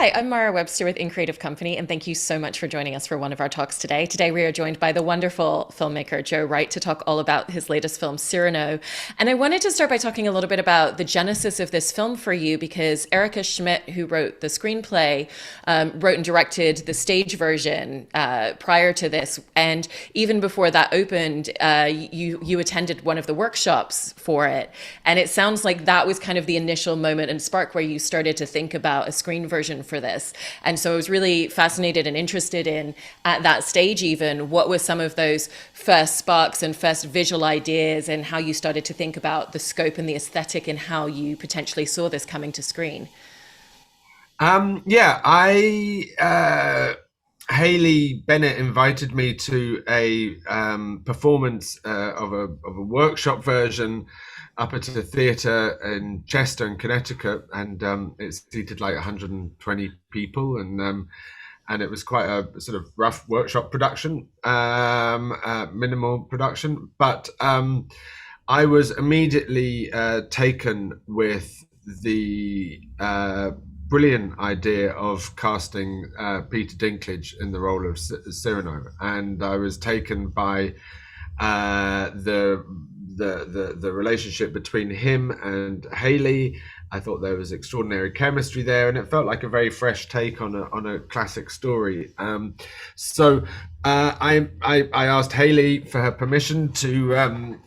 Hi, I'm Mara Webster with In Creative Company, and thank you so much for joining us for one of our talks today. Today, we are joined by the wonderful filmmaker Joe Wright to talk all about his latest film, Cyrano. And I wanted to start by talking a little bit about the genesis of this film for you, because Erica Schmidt, who wrote the screenplay, wrote and directed the stage version prior to this. And even before that opened, you attended one of the workshops for it. And it sounds like that was kind of the initial moment and spark where you started to think about a screen version for this. And so I was really fascinated and interested in, at that stage even, what were some of those first sparks and first visual ideas, and how you started to think about the scope and the aesthetic and how you potentially saw this coming to screen. Yeah, I Haley Bennett invited me to a performance of a workshop version up at a theatre in Chester, in Connecticut, and it seated like 120 people, and it was quite a sort of rough workshop production, minimal production, but I was immediately taken with the brilliant idea of casting Peter Dinklage in the role of Cyrano, and I was taken by the relationship between him and Haley. I thought there was extraordinary chemistry there, and it felt like a very fresh take on a classic story. I asked Haley for her permission to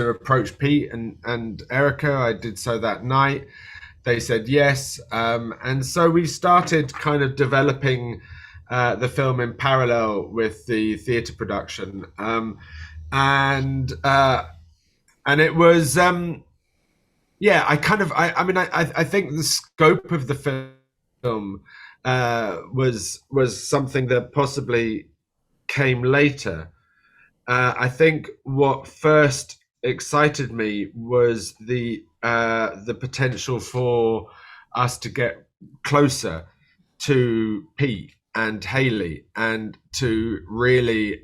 approach Pete and Erica. I did so that night. They said yes, and so we started kind of developing the film in parallel with the theatre production, and it was yeah. I think the scope of the film was something that possibly came later. I think what first excited me was the potential for us to get closer to Pete and Haley, and to really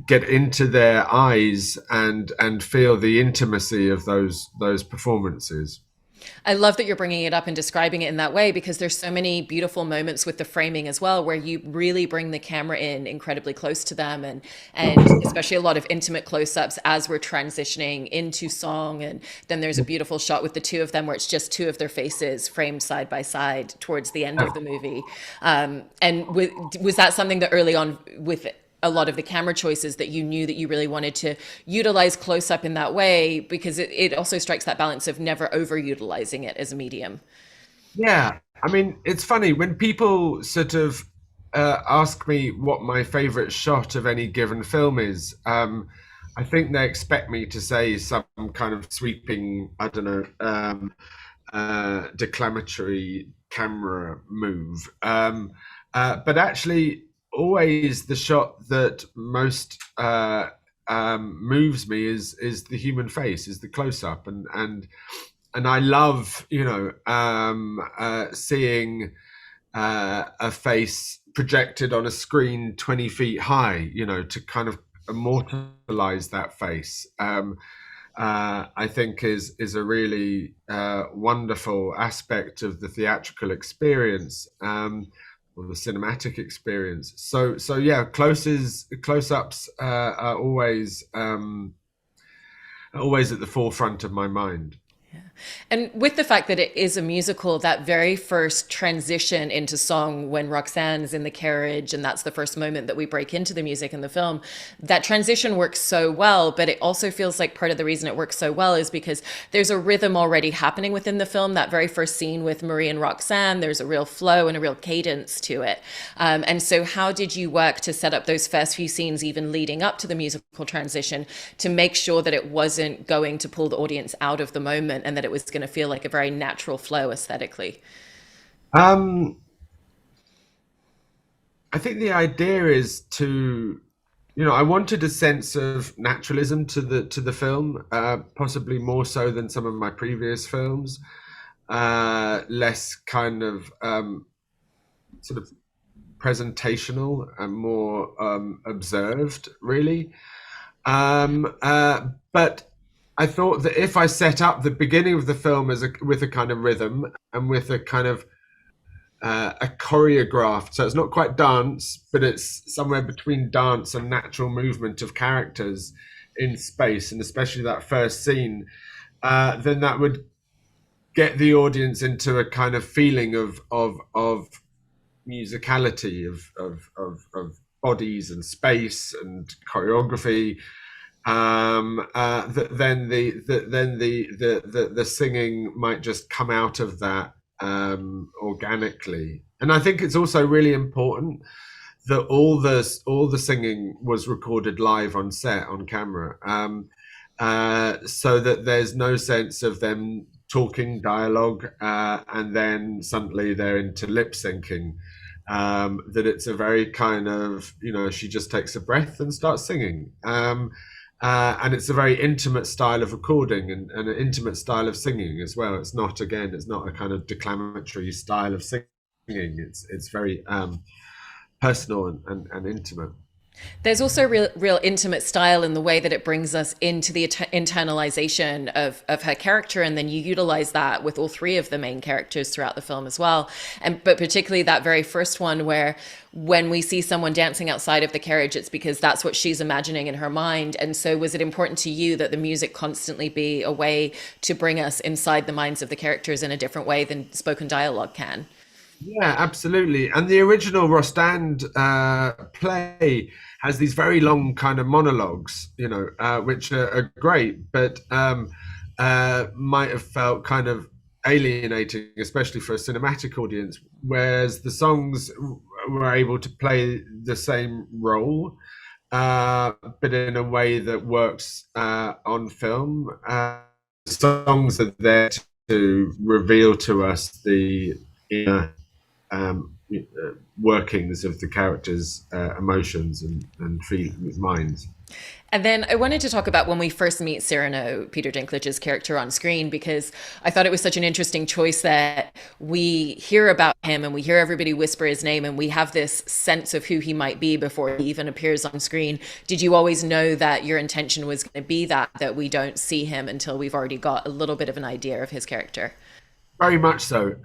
get into their eyes and feel the intimacy of those performances. I love that you're bringing it up and describing it in that way, because there's so many beautiful moments with the framing as well, where you really bring the camera in incredibly close to them, and especially a lot of intimate close-ups as we're transitioning into song. And then there's a beautiful shot with the two of them where it's just two of their faces framed side by side towards the end of the movie. Was that something that early on with a lot of the camera choices that you knew that you really wanted to utilize close up in that way, because it also strikes that balance of never overutilizing it as a medium? Yeah, I mean, it's funny when people sort of ask me what my favorite shot of any given film is. I think they expect me to say some kind of sweeping, I don't know, declamatory camera move. But actually, always the shot that most moves me is the human face, is the close up, and I love, seeing a face projected on a screen 20 feet high, to kind of immortalize that face. I think is a really wonderful aspect of the theatrical experience, or the cinematic experience. So yeah, close ups are always at the forefront of my mind. And with the fact that it is a musical, that very first transition into song when Roxanne is in the carriage, and that's the first moment that we break into the music in the film, that transition works so well. But it also feels like part of the reason it works so well is because there's a rhythm already happening within the film. That very first scene with Marie and Roxanne, there's a real flow and a real cadence to it. And so, how did you work to set up those first few scenes, even leading up to the musical transition, to make sure that it wasn't going to pull the audience out of the moment, and that it was going to feel like a very natural flow aesthetically? Um, I think the idea is to, I wanted a sense of naturalism to the film, possibly more so than some of my previous films, less kind of sort of presentational and more observed, really. But I thought that if I set up the beginning of the film as with a kind of rhythm and with a kind of a choreographed, so it's not quite dance, but it's somewhere between dance and natural movement of characters in space, and especially that first scene, then that would get the audience into a kind of feeling of musicality of bodies and space and choreography. Then the singing might just come out of that organically. And I think it's also really important that all the singing was recorded live on set on camera, so that there's no sense of them talking dialogue and then suddenly they're into lip syncing. That it's a very kind of, she just takes a breath and starts singing. And it's a very intimate style of recording and an intimate style of singing as well. It's not a kind of declamatory style of singing. It's very personal and intimate. There's also real intimate style in the way that it brings us into the internalization of her character, and then you utilize that with all three of the main characters throughout the film as well. But particularly that very first one, where when we see someone dancing outside of the carriage, it's because that's what she's imagining in her mind. And so, was it important to you that the music constantly be a way to bring us inside the minds of the characters in a different way than spoken dialogue can? Yeah, absolutely. And the original Rostand play has these very long kind of monologues, which are great, but might have felt kind of alienating, especially for a cinematic audience, whereas the songs were able to play the same role, but in a way that works on film. Songs are there to reveal to us the inner workings of the characters' emotions and minds. And then I wanted to talk about when we first meet Cyrano, Peter Dinklage's character on screen, because I thought it was such an interesting choice that we hear about him and we hear everybody whisper his name and we have this sense of who he might be before he even appears on screen. Did you always know that your intention was going to be that we don't see him until we've already got a little bit of an idea of his character? Very much so.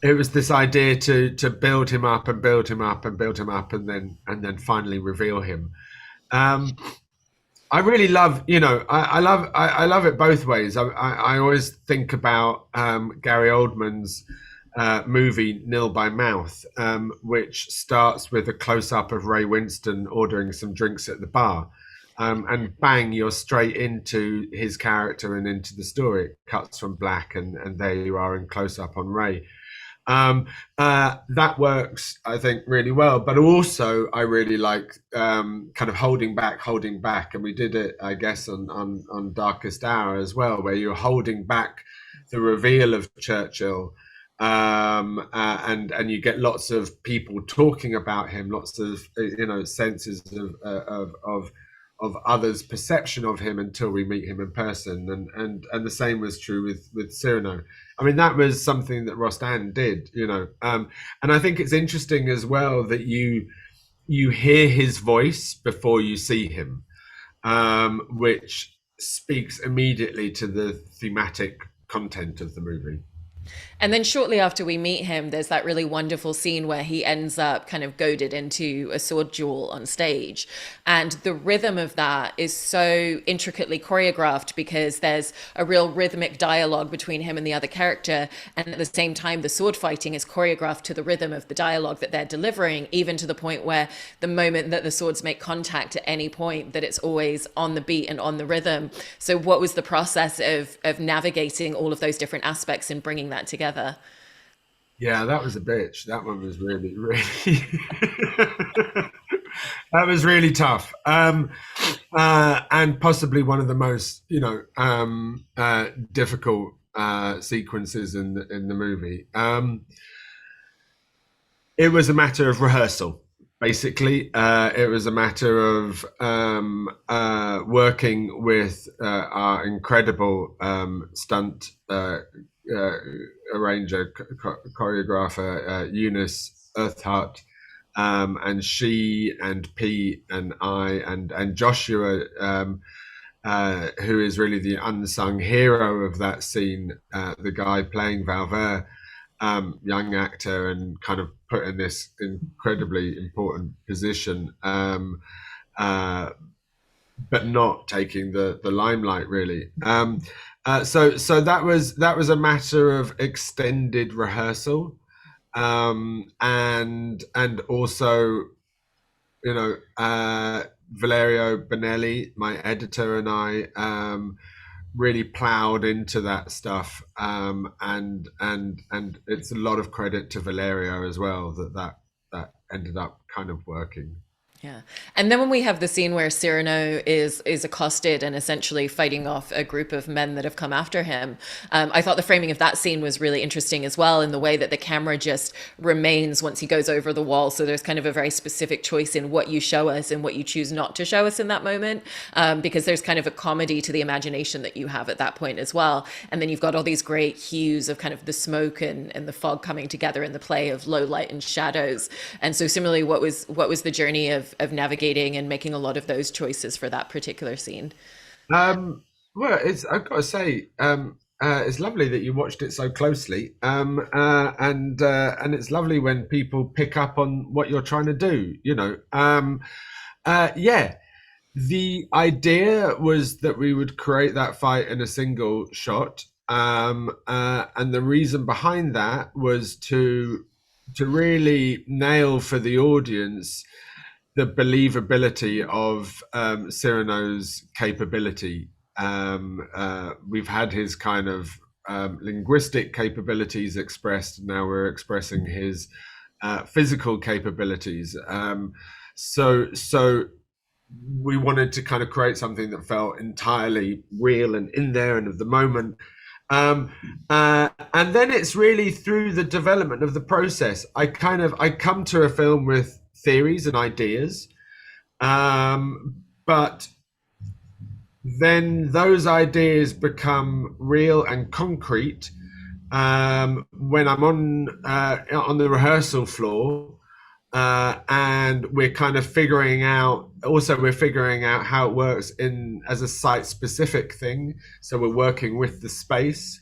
It was this idea to build him up and build him up and build him up and then finally reveal him. I really love, I love it both ways. I always think about Gary Oldman's movie Nil by Mouth, which starts with a close up of Ray Winston ordering some drinks at the bar. And bang, you're straight into his character and into the story. It cuts from black, and there you are in close up on Ray. That works, I think, really well. But also, I really like kind of holding back, and we did it, I guess, on Darkest Hour as well, where you're holding back the reveal of Churchill, and you get lots of people talking about him, lots of senses of others' perception of him until we meet him in person, and the same was true with Cyrano. I mean, that was something that Rostand did, and I think it's interesting as well that you hear his voice before you see him, which speaks immediately to the thematic content of the movie. And then shortly after we meet him, there's that really wonderful scene where he ends up kind of goaded into a sword duel on stage. And the rhythm of that is so intricately choreographed because there's a real rhythmic dialogue between him and the other character. And at the same time, the sword fighting is choreographed to the rhythm of the dialogue that they're delivering, even to the point where the moment that the swords make contact at any point, that it's always on the beat and on the rhythm. So what was the process of navigating all of those different aspects and bringing that together? Yeah, that was a bitch. That one was really, really that was really tough, and possibly one of the most, difficult sequences in the movie. It was a matter of rehearsal. Basically, it was a matter of working with our incredible stunt arranger, choreographer, Eunice Earthart, and she and Pete and I and Joshua who is really the unsung hero of that scene, the guy playing Valver, young actor and kind of put in this incredibly important position, but not taking the limelight really. So that was a matter of extended rehearsal, and also, Valerio Bonelli, my editor, and I really plowed into that stuff, and it's a lot of credit to Valerio as well that ended up kind of working. Yeah. And then when we have the scene where Cyrano is accosted and essentially fighting off a group of men that have come after him, I thought the framing of that scene was really interesting as well, in the way that the camera just remains once he goes over the wall. So there's kind of a very specific choice in what you show us and what you choose not to show us in that moment, because there's kind of a comedy to the imagination that you have at that point as well. And then you've got all these great hues of kind of the smoke and the fog coming together in the play of low light and shadows. And so similarly, what was the journey of navigating and making a lot of those choices for that particular scene? Well, I've got to say, it's lovely that you watched it so closely, and it's lovely when people pick up on what you're trying to do. Yeah, the idea was that we would create that fight in a single shot, and the reason behind that was to really nail for the audience the believability of Cyrano's capability. We've had his kind of linguistic capabilities expressed. Now we're expressing his physical capabilities. So we wanted to kind of create something that felt entirely real and in there and of the moment. And then it's really through the development of the process. I come to a film with theories and ideas, but then those ideas become real and concrete when I'm on the rehearsal floor, and we're kind of figuring out. Also, we're figuring out how it works as a site-specific thing. So we're working with the space,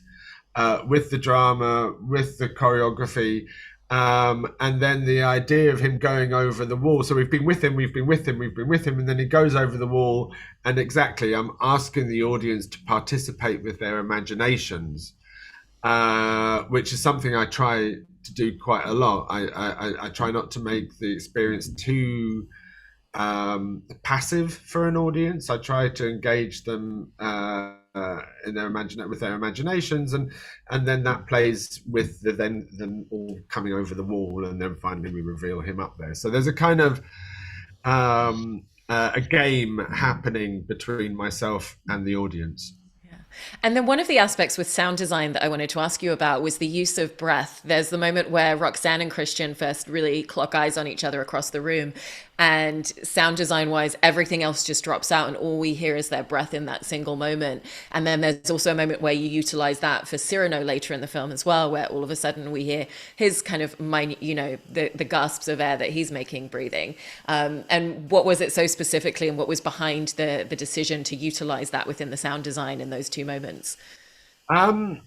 with the drama, with the choreography. And then the idea of him going over the wall. So we've been with him, and then he goes over the wall. And exactly, I'm asking the audience to participate with their imaginations, which is something I try to do quite a lot. I try not to make the experience too passive for an audience. I try to engage them in with their imaginations, and then that plays with them all coming over the wall, and then finally we reveal him up there. So there's a kind of a game happening between myself and the audience. And then one of the aspects with sound design that I wanted to ask you about was the use of breath. There's the moment where Roxanne and Christian first really clock eyes on each other across the room. And sound design wise, everything else just drops out and all we hear is their breath in that single moment. And then there's also a moment where you utilize that for Cyrano later in the film as well, where all of a sudden we hear his kind of minute, the gasps of air that he's making breathing. And what was it so specifically, and what was behind the decision to utilize that within the sound design in those two moments? I've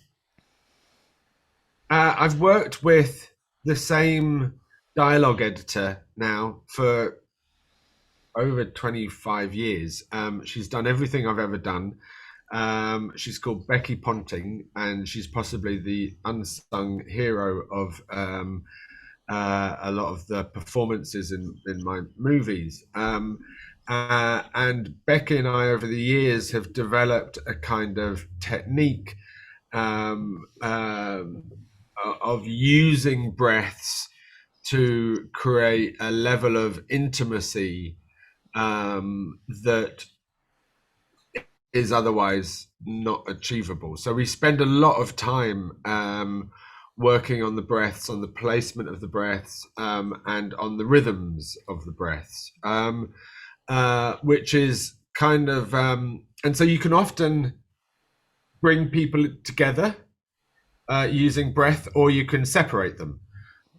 worked with the same dialogue editor now for over 25 years. She's done everything I've ever done. She's called Becky Ponting, and she's possibly the unsung hero of a lot of the performances in my movies. And Becky and I, over the years, have developed a kind of technique of using breaths to create a level of intimacy that is otherwise not achievable. So we spend a lot of time working on the breaths, on the placement of the breaths, and on the rhythms of the breaths, which is kind of, and so you can often bring people together using breath, or you can separate them.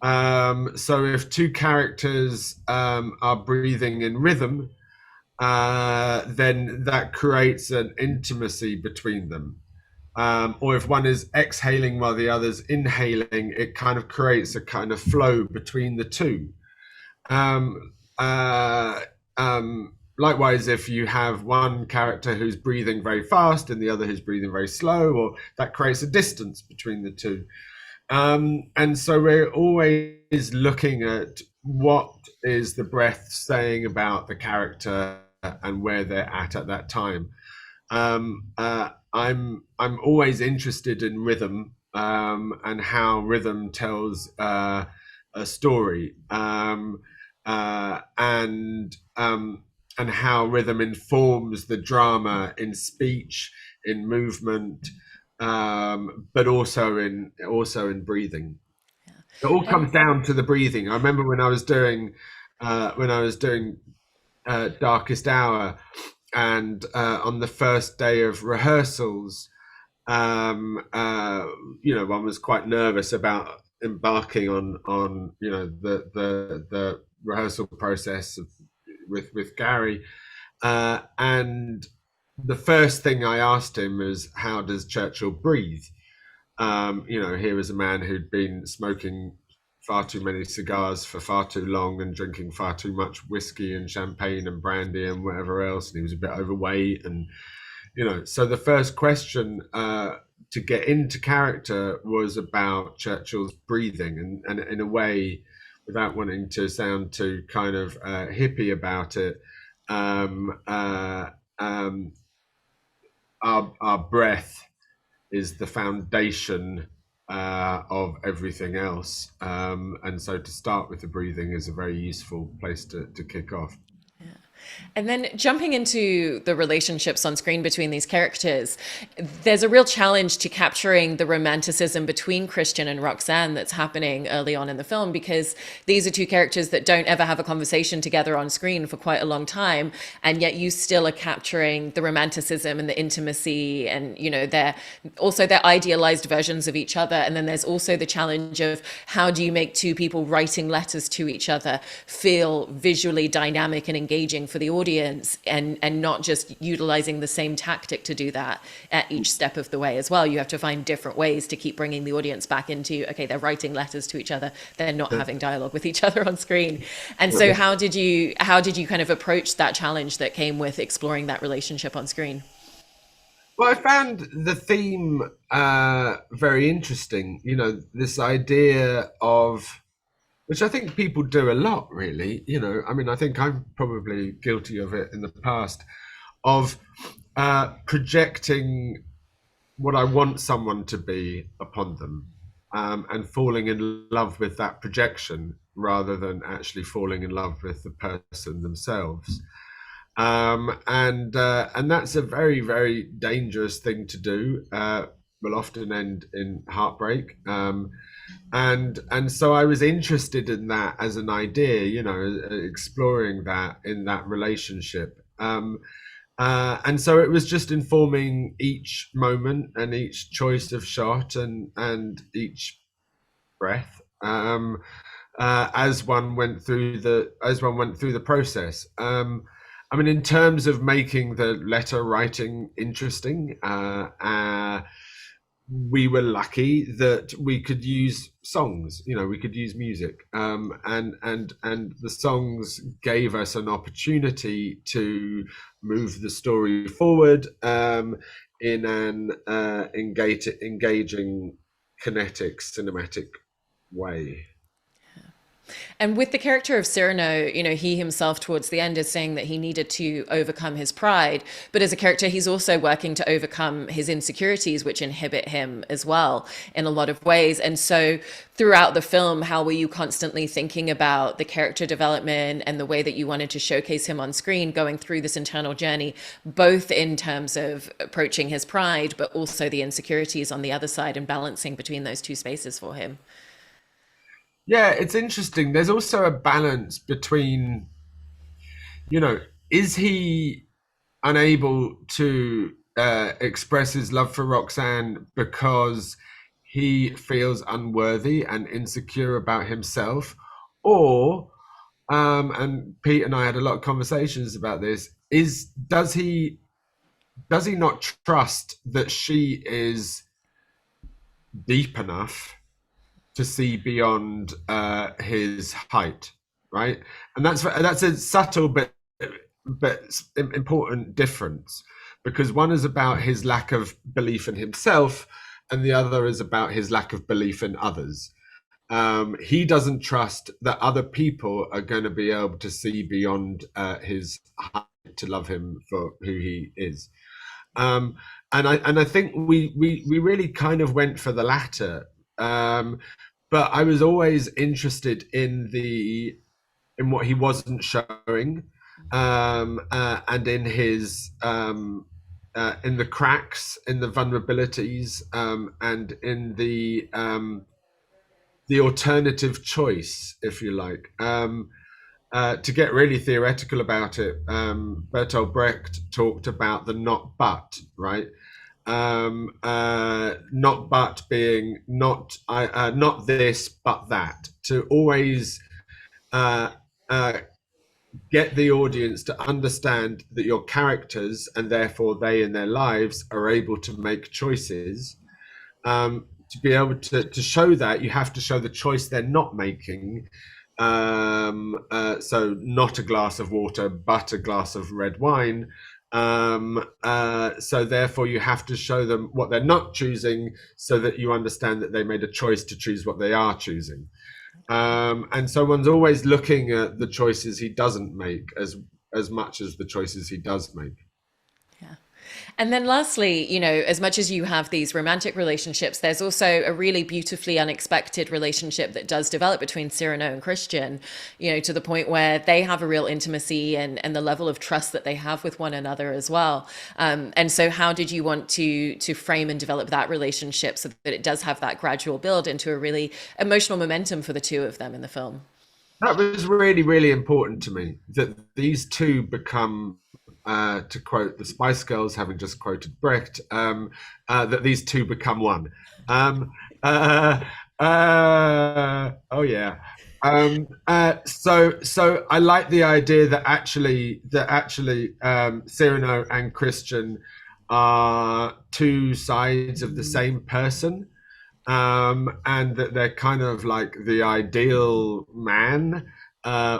So if two characters are breathing in rhythm, then that creates an intimacy between them. Or if one is exhaling while the other's inhaling, it kind of creates a kind of flow between the two. Um, uh, Likewise, if you have one character who's breathing very fast and the other who's breathing very slow, or that creates a distance between the two. And so we're always looking at what is the breath saying about the character and where they're at that time. I'm always interested in rhythm, and how rhythm tells a story, and how rhythm informs the drama in speech, in movement, but also in breathing. It all And comes down to the breathing. I remember when I was doing Darkest Hour, and on the first day of rehearsals, um, uh, one was quite nervous about embarking on the rehearsal process with Gary, and the first thing I asked him was, "How does Churchill breathe?" Here was a man who'd been smoking far too many cigars for far too long and drinking far too much whiskey and champagne and brandy and whatever else, and he was a bit overweight, and so the first question to get into character was about Churchill's breathing, and in a way, without wanting to sound too kind of hippie about it, um, uh, um, our breath is the foundation of everything else. And so to start with the breathing is a very useful place to kick off. And then jumping into the relationships on screen between these characters, there's a real challenge to capturing the romanticism between Christian and Roxanne that's happening early on in the film, because these are two characters that don't ever have a conversation together on screen for quite a long time. And yet you still are capturing the romanticism and the intimacy, and, they're also their idealized versions of each other. And then there's also the challenge of how do you make two people writing letters to each other feel visually dynamic and engaging for the audience, and not just utilizing the same tactic to do that at each step of the way as well. You have to find different ways to keep bringing the audience back into, okay, they're writing letters to each other, they're not having dialogue with each other on screen. And so how did you kind of approach that challenge that came with exploring that relationship on screen? Well, I found the theme very interesting. This idea of, which I think people do a lot, really. I mean, I think I'm probably guilty of it in the past, of projecting what I want someone to be upon them, and falling in love with that projection rather than actually falling in love with the person themselves. And that's a very, very dangerous thing to do. Will often end in heartbreak. And so I was interested in that as an idea, exploring that in that relationship. And so it was just informing each moment and each choice of shot, and each breath, as one went through the process. I mean, in terms of making the letter writing interesting, we were lucky that we could use songs. We could use music, and the songs gave us an opportunity to move the story forward, in an engaging, kinetic, cinematic way. And with the character of Cyrano, he himself towards the end is saying that he needed to overcome his pride. But as a character, he's also working to overcome his insecurities, which inhibit him as well in a lot of ways. And so throughout the film, how were you constantly thinking about the character development and the way that you wanted to showcase him on screen, going through this internal journey, both in terms of approaching his pride, but also the insecurities on the other side, and balancing between those two spaces for him? Yeah, it's interesting. There's also a balance between, you know, is he unable to express his love for Roxanne because he feels unworthy and insecure about himself? Or, and Pete and I had a lot of conversations about this, is does he not trust that she is deep enough to see beyond his height, right? And that's a subtle but important difference, because one is about his lack of belief in himself, and the other is about his lack of belief in others. He doesn't trust that other people are going to be able to see beyond his height to love him for who he is. Um, and I think we really kind of went for the latter. Um, but I was always interested in what he wasn't showing, and in his in the cracks, in the vulnerabilities, and in the alternative choice, if you like. To get really theoretical about it, Bertolt Brecht talked about the not but, right? Not but being not this but that. To always uh, uh, get the audience to understand that your characters, and therefore they in their lives, are able to make choices. To be able to show that, you have to show the choice they're not making. So not a glass of water, but a glass of red wine. So therefore, you have to show them what they're not choosing, so that you understand that they made a choice to choose what they are choosing. And so one's always looking at the choices he doesn't make as much as the choices he does make. Yeah. And then lastly, as much as you have these romantic relationships, there's also a really beautifully unexpected relationship that does develop between Cyrano and Christian, to the point where they have a real intimacy and the level of trust that they have with one another as well. And so how did you want to frame and develop that relationship so that it does have that gradual build into a really emotional momentum for the two of them in the film? That was really, really important to me, that these two become, to quote the Spice Girls, having just quoted Brecht, that these two become one. Um, uh, oh yeah. So I like the idea that actually Cyrano and Christian are two sides of the same person, and that they're kind of like the ideal man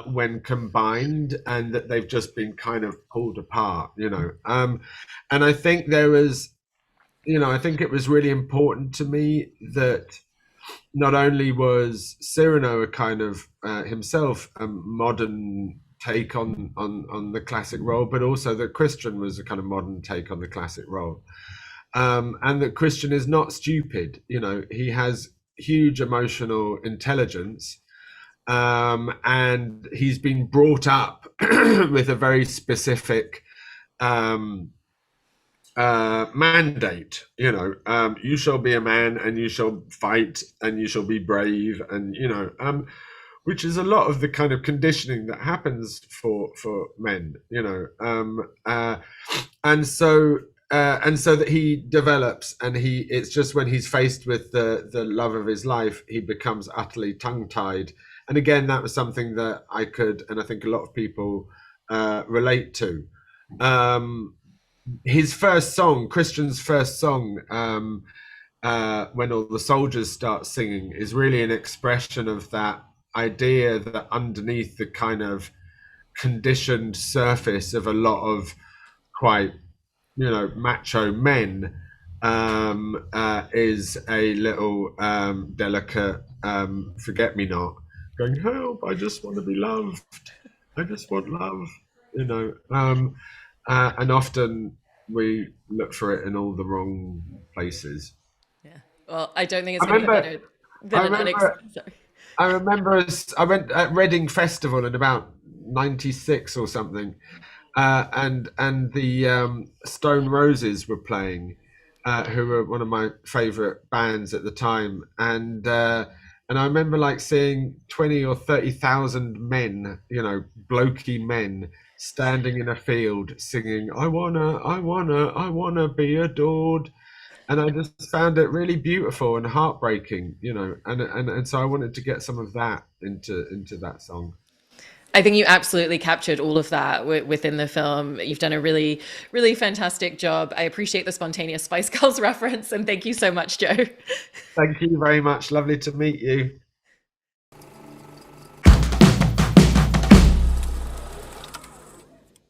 when combined, and that they've just been kind of pulled apart. And I think I think it was really important to me that not only was Cyrano a kind of himself a modern take on the classic role, but also that Christian was a kind of modern take on the classic role. And that Christian is not stupid. He has huge emotional intelligence, and he's been brought up with a very specific um, mandate. You shall be a man, and you shall fight, and you shall be brave, and which is a lot of the kind of conditioning that happens for men. And so that he develops, and it's just when he's faced with the love of his life, he becomes utterly tongue tied. And again, that was something that I could, and I think a lot of people relate to. His first song, Christian's first song, when all the soldiers start singing, is really an expression of that idea that underneath the kind of conditioned surface of a lot of quite macho men, is a little delicate forget me not, going, help, I just want to be loved, I just want love. And often we look for it in all the wrong places. Yeah. Well, I don't think I it's going to get remember, better I than an remember, unexpected. Sorry. I remember I went at Reading Festival in about '96 or something, and the Stone Roses were playing, who were one of my favourite bands at the time, and I remember like seeing 20 or 30,000 men, blokey men, standing in a field singing, I wanna be adored," and I just found it really beautiful and heartbreaking, and so I wanted to get some of that into that song. I think you absolutely captured all of that within the film. You've done a really, really fantastic job. I appreciate the spontaneous Spice Girls reference, and thank you so much, Joe. Thank you very much. Lovely to meet you.